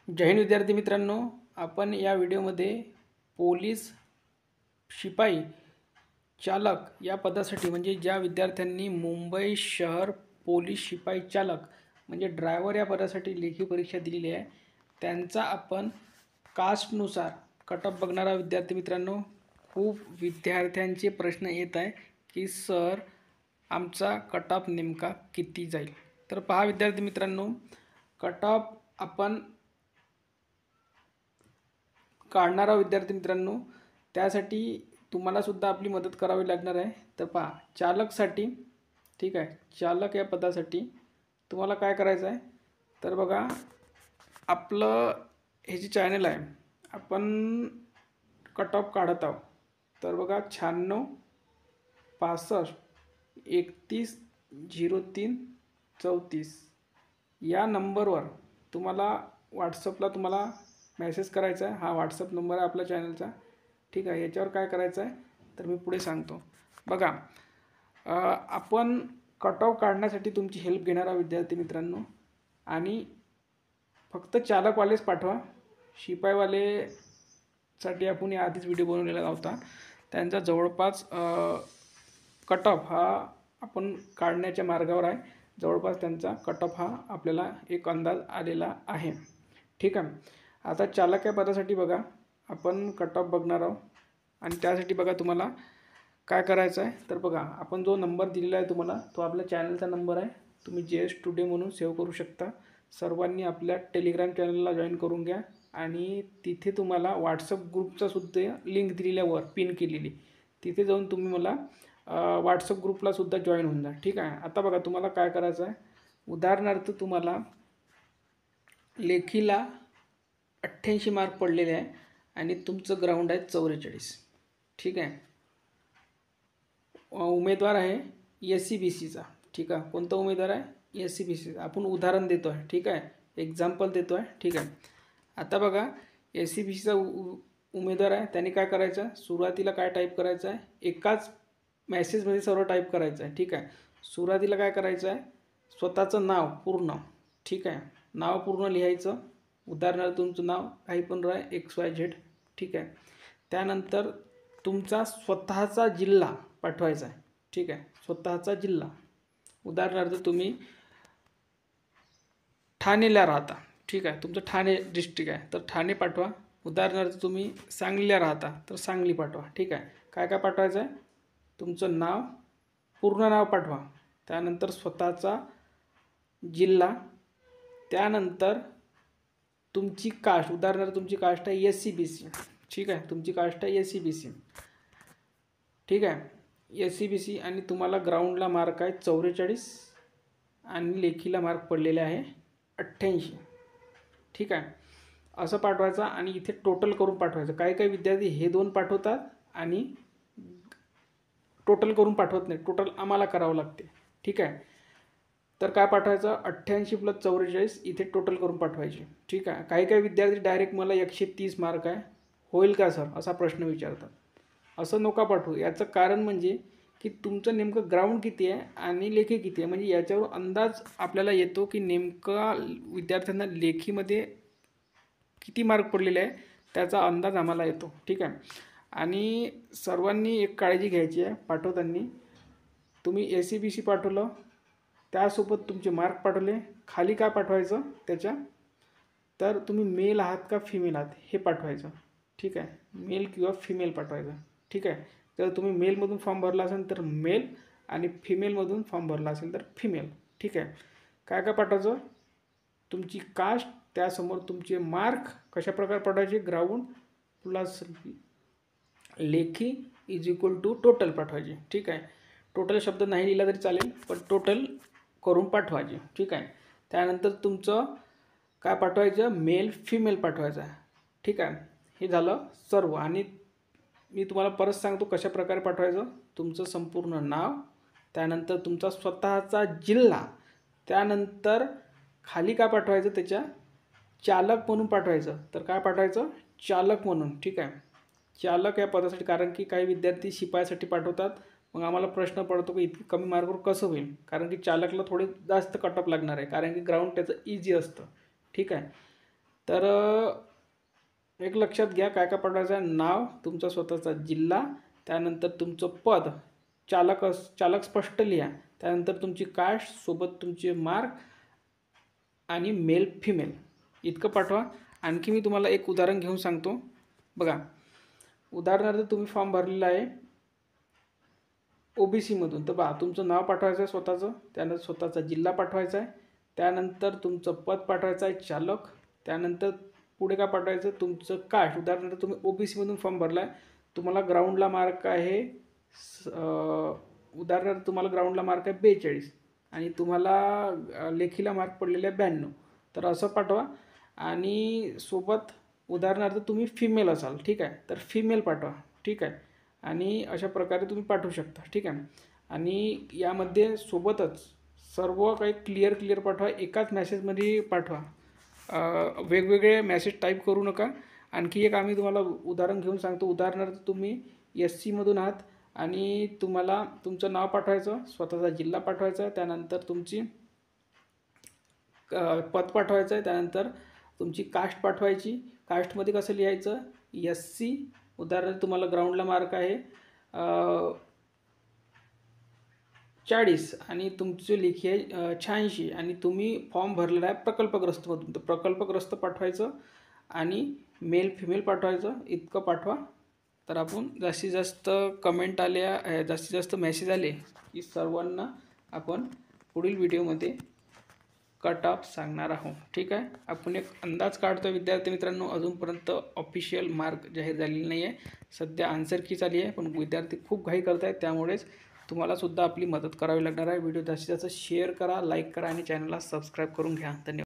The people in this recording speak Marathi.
जय हिंद विद्यार्थी मित्रांनो, आपण या व्हिडिओमध्ये पोलीस शिपाई चालक या पदासाठी म्हणजे ज्या विद्यार्थ्यांनी मुंबई शहर पोलीस शिपाई चालक म्हणजे ड्रायव्हर या पदासाठी लेखी परीक्षा दिलेली आहे, त्यांचा आपण कास्टनुसार कट ऑफ बघणारा विद्यार्थी मित्रांनो. खूप विद्यार्थ्यांचे प्रश्न येत आहे की सर आमचा कट ऑफ नेमका किती जाईल. तर पहा विद्यार्थी मित्रांनो, कट ऑफ आपण काढणारा विद्यार्थी मित्रांनो, त्यासाठी तुम्हाला सुद्धा आपली मदत करावी लागणार आहे. तर पहा, चालकसाठी ठीक आहे, चालक या पदासाठी तुम्हाला काय करायचं आहे तर बघा, आपलं हे जे चॅनल आहे आपण कट ऑफ काढत आहोत. तर बघा 96 65 31 03 34 या नंबरवर तुम्हाला व्हॉट्सअपला तुम्हाला मेसेज करायचा आहे. हा व्हॉट्सअप नंबर आहे आपल्या चॅनलचा, ठीक आहे. याच्यावर काय करायचं आहे तर मी पुढे सांगतो. बघा, आपण कट ऑफ काढण्यासाठी तुमची हेल्प घेणारा विद्यार्थी मित्रांनो, आणि फक्त चालकवालेच पाठवा. शिपाईवालेसाठी आपण आधीच व्हिडिओ बनवलेला होता. त्यांचा जवळपास कट ऑफ हा आपण काढण्याच्या मार्गावर आहे. जवळपास त्यांचा कट ऑफ हा आपल्याला एक अंदाज आलेला आहे, ठीक आहे. आता चालक या पदासाठी बघा आपण कट ऑफ बघणार आहोत, आणि त्यासाठी बघा तुम्हाला काय करायचं आहे तर बघा, आपण जो नंबर दिलेला आहे तुम्हाला तो आपल्या चॅनलचा नंबर आहे. तुम्ही JS टुडे म्हणून सेव्ह करू शकता. सर्वांनी आपल्या टेलिग्राम चॅनलला जॉईन करून घ्या, आणि तिथे तुम्हाला व्हॉट्सअप ग्रुपचा सुद्धा लिंक दिलेल्यावर पिन केलेली, तिथे जाऊन तुम्ही मला व्हॉट्सअप ग्रुपला सुद्धा जॉईन होऊन जा, ठीक आहे. आता बघा तुम्हाला काय करायचं आहे, उदाहरणार्थ तुम्हाला लेखीला 88 मार्क पडलेले आहे आणि तुमचं ग्राउंड आहे 44, ठीक आहे. उमेदवार आहे SCBCचा, ठीक आहे. कोणता उमेदवार आहे SCBC. आपण उदाहरण देतो आहे, ठीक आहे, एक्झाम्पल देतो आहे, ठीक आहे. आता बघा, SCBCचा उमेदवार आहे, त्याने काय करायचं आहे, सुरुवातीला काय टाईप करायचं आहे, एकाच मेसेजमध्ये सर्व टाईप करायचं आहे, ठीक आहे. सुरुवातीला काय करायचं आहे, स्वतःचं नाव पूर्ण, ठीक आहे, नाव पूर्ण लिहायचं. उदाहरणार्थ तुमचं नाव काही पण राहा XYZ, ठीक आहे. त्यानंतर तुमचा स्वतःचा जिल्हा पाठवायचा आहे, ठीक आहे, स्वतःचा जिल्हा. उदाहरणार्थ तुम्ही ठाणेला राहता, ठीक आहे, तुमचं ठाणे डिस्ट्रिक्ट आहे तर ठाणे पाठवा. उदाहरणार्थ तुम्ही सांगलीला राहता तर सांगली पाठवा, ठीक आहे. काय काय पाठवायचं आहे, तुमचं नाव पूर्ण नाव पाठवा, त्यानंतर स्वतःचा जिल्हा, त्यानंतर तुमची कास्ट. उदाहरणार्थ तुमची कास्ट आहे SCBC, ठीक आहे, तुमची कास्ट आहे SCBC, ठीक आहे, SCBC. आणि तुम्हाला ग्राउंडला मार्क आहे 44 आणि लेखीला मार्क पडलेले आहे 88, ठीक आहे. असं पाठवायचं आणि इथे टोटल करून पाठवायचं. काही काही विद्यार्थी हे दोन पाठवतात आणि टोटल करून पाठवत नाही, टोटल आम्हाला करावं लागते, ठीक आहे. तर काय पाठवायचं, 88 + 44 इथे टोटल करून पाठवायचे, ठीक आहे. काही काही विद्यार्थी डायरेक्ट मला 130 मार्क आहे, होईल का सर असा प्रश्न विचारतात. असं नका पाठवू. याचं कारण म्हणजे की तुमचं नेमकं ग्राउंड किती आहे आणि लेखी किती आहे, म्हणजे याच्यावर अंदाज आपल्याला येतो की नेमका विद्यार्थ्यांना लेखीमध्ये किती मार्क पडलेले आहे त्याचा अंदाज आम्हाला येतो, ठीक आहे. आणि सर्वांनी एक काळजी घ्यायची आहे पाठवताना. तुम्ही SCBC पाठवलं, त्यासोबत तुमचे मार्क पाठवले, खाली काय पाठवायचं त्याच्या, तर तुम्ही मेल आहात का फिमेल आहात हे पाठवायचं, ठीक आहे. मेल किंवा फिमेल पाठवायचं, ठीक आहे. जर तुम्ही मेलमधून फॉर्म भरला असेल तर मेल, आणि फिमेलमधून फॉर्म भरला असेल तर फिमेल, ठीक आहे. काय काय पाठवायचं, तुमची कास्ट, त्यासमोर तुमचे मार्क कशा प्रकारे पाठवायचे, ग्राउंड प्लस लेखी = टोटल पाठवायचे, ठीक आहे. टोटल शब्द नाही लिहिला तरी चालेल, पण टोटल करून पाठवायचे, ठीक आहे. त्यानंतर तुमचं काय पाठवायचं, मेल फिमेल पाठवायचं आहे, ठीक आहे. हे झालं सर्व. आणि मी तुम्हाला परत सांगतो कशा प्रकारे पाठवायचं, तुमचं संपूर्ण नाव, त्यानंतर तुमचा स्वतःचा जिल्हा, त्यानंतर खाली काय पाठवायचं त्याच्या चालक म्हणून पाठवायचं. तर काय पाठवायचं, चालक म्हणून, ठीक आहे, चालक या पदासाठी. कारण की काही विद्यार्थी शिपायासाठी पाठवतात, मग आम्हाला प्रश्न पडतो की इतकी कमी मार्कवर कसं होईल, कारण की चालकला थोडे जास्त कट ऑफ लागणार आहे, कारण की ग्राउंड त्याचं इझी असतं, ठीक आहे. तर एक लक्षात घ्या काय काय पाठवायचं आहे. नाव, तुमचा स्वतःचा जिल्हा, त्यानंतर तुमचं पद, चालक स्पष्ट लिहा, त्यानंतर तुमची कास्ट, सोबत तुमचे मार्क आणि मेल फिमेल इतकं पाठवा. आणखी मी तुम्हाला एक उदाहरण घेऊन सांगतो. बघा, उदाहरणार्थ तुम्ही फॉर्म भरलेला आहे OBCमधून, तर बघा तुमचं नाव पाठवायचं आहे स्वतःचं, त्यानंतर स्वतःचा जिल्हा पाठवायचा आहे, त्यानंतर तुमचं पद पाठवायचं आहे चालक, त्यानंतर पुढे काय पाठवायचं तुमचं कास्ट. उदाहरणार्थ तुम्ही OBCमधून फॉर्म भरला आहे, तुम्हाला ग्राउंडला मार्क आहे उदाहरणार्थ तुम्हाला ग्राउंडला मार्क आहे 42 आणि तुम्हाला लेखीला मार्क पडलेले आहे 92, तर असं पाठवा. आणि सोबत उदाहरणार्थ तुम्ही फिमेल असाल, ठीक आहे, तर फिमेल पाठवा, ठीक आहे. आणि अशा प्रकारे तुम्ही पाठवू शकता, ठीक आहे. आणि यामध्ये सोबतच सर्व काही क्लिअर पाठवा, एकाच मॅसेजमध्ये पाठवा, वेगवेगळे मॅसेज टाईप करू नका. आणखी एक आम्ही तुम्हाला उदाहरण घेऊन सांगतो. उदाहरणार्थ तुम्ही SCमधून आहात आणि तुम्हाला तुमचं नाव पाठवायचं, स्वतःचा जिल्हा पाठवायचा, त्यानंतर तुमची पद पाठवायचं आहे, त्यानंतर तुमची कास्ट पाठवायची. कास्टमध्ये कसं लिहायचं SC, उदाहरणार्थ तुम्हाला ग्राउंडला मार्क आहे 40 आणि तुमची लेखी आहे 86 आणि तुम्ही फॉर्म भरलेला आहे प्रकल्पग्रस्तमधून, तर प्रकल्पग्रस्त पाठवायचं आणि मेल फिमेल पाठवायचं, इतकं पाठवा. तर आपण जास्तीत जास्त कमेंट आल्या, जास्तीत जास्त मेसेज आले की सर्वांना आपण पुढील व्हिडिओमध्ये कट ऑफ सांगणार आहोत, ठीक आहे. आपण एक अंदाज काढतो विद्यार्थी मित्रांनो, अजूनपर्यंत ऑफिशियल मार्क जाहीर झालेले नाही आहे. सध्या आन्सर की चालली आहे, पण विद्यार्थी खूप घाई करत आहेत, त्यामुळेच तुम्हालासुद्धा आपली मदत करावी लागणार आहे. व्हिडिओ जास्तीत जास्त शेअर करा, लाईक करा आणि चॅनलला सबस्क्राईब करून घ्या. धन्यवाद.